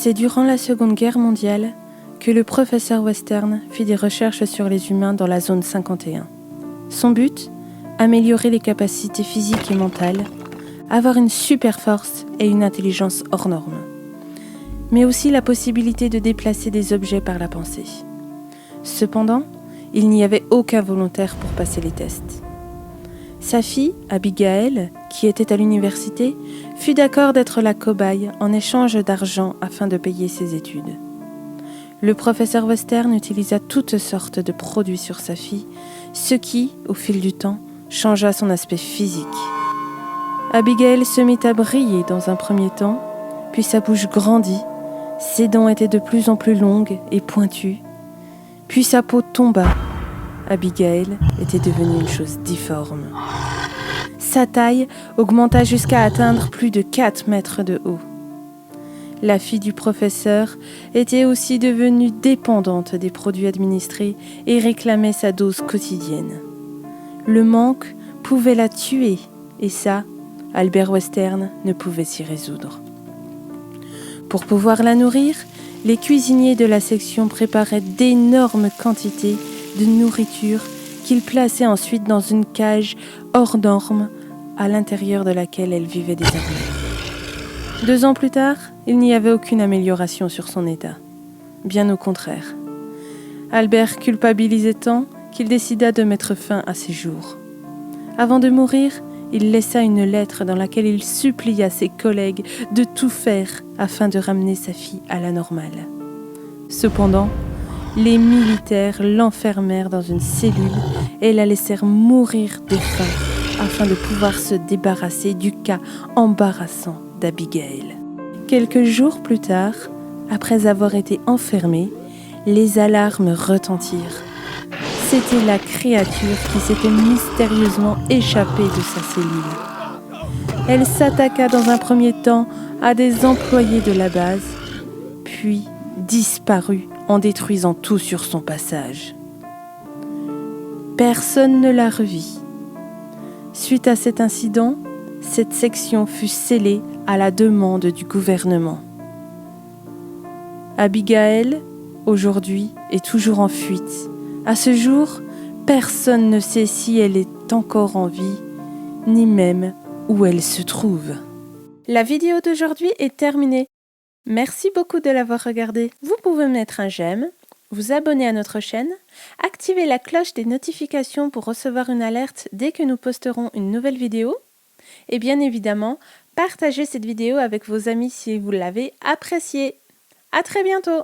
C'est durant la Seconde Guerre mondiale que le professeur Western fit des recherches sur les humains dans la zone 51. Son but, améliorer les capacités physiques et mentales, avoir une super force et une intelligence hors norme, mais aussi la possibilité de déplacer des objets par la pensée. Cependant, il n'y avait aucun volontaire pour passer les tests. Sa fille, Abigail, qui était à l'université, fut d'accord d'être la cobaye en échange d'argent afin de payer ses études. Le professeur Western utilisa toutes sortes de produits sur sa fille, ce qui, au fil du temps, changea son aspect physique. Abigail se mit à briller dans un premier temps, puis sa bouche grandit, ses dents étaient de plus en plus longues et pointues, puis sa peau tomba. Abigail était devenue une chose difforme. Sa taille augmenta jusqu'à atteindre plus de 4 mètres de haut. La fille du professeur était aussi devenue dépendante des produits administrés et réclamait sa dose quotidienne. Le manque pouvait la tuer, et ça, Albert Western ne pouvait s'y résoudre. Pour pouvoir la nourrir, les cuisiniers de la section préparaient d'énormes quantités de nourriture qu'ils plaçaient ensuite dans une cage hors norme à l'intérieur de laquelle elle vivait désormais. 2 ans plus tard, il n'y avait aucune amélioration sur son état. Bien au contraire. Albert culpabilisait tant qu'il décida de mettre fin à ses jours. Avant de mourir, il laissa une lettre dans laquelle il supplia ses collègues de tout faire afin de ramener sa fille à la normale. Cependant, les militaires l'enfermèrent dans une cellule et la laissèrent mourir de faim afin de pouvoir se débarrasser du cas embarrassant d'Abigail. Quelques jours plus tard, après avoir été enfermée, les alarmes retentirent. C'était la créature qui s'était mystérieusement échappée de sa cellule. Elle s'attaqua dans un premier temps à des employés de la base, puis disparut en détruisant tout sur son passage. Personne ne la revit. Suite à cet incident, cette section fut scellée à la demande du gouvernement. Abigail, aujourd'hui, est toujours en fuite. À ce jour, personne ne sait si elle est encore en vie, ni même où elle se trouve. La vidéo d'aujourd'hui est terminée. Merci beaucoup de l'avoir regardée. Vous pouvez mettre un j'aime, vous abonner à notre chaîne, activer la cloche des notifications pour recevoir une alerte dès que nous posterons une nouvelle vidéo, et bien évidemment, partagez cette vidéo avec vos amis si vous l'avez appréciée. À très bientôt!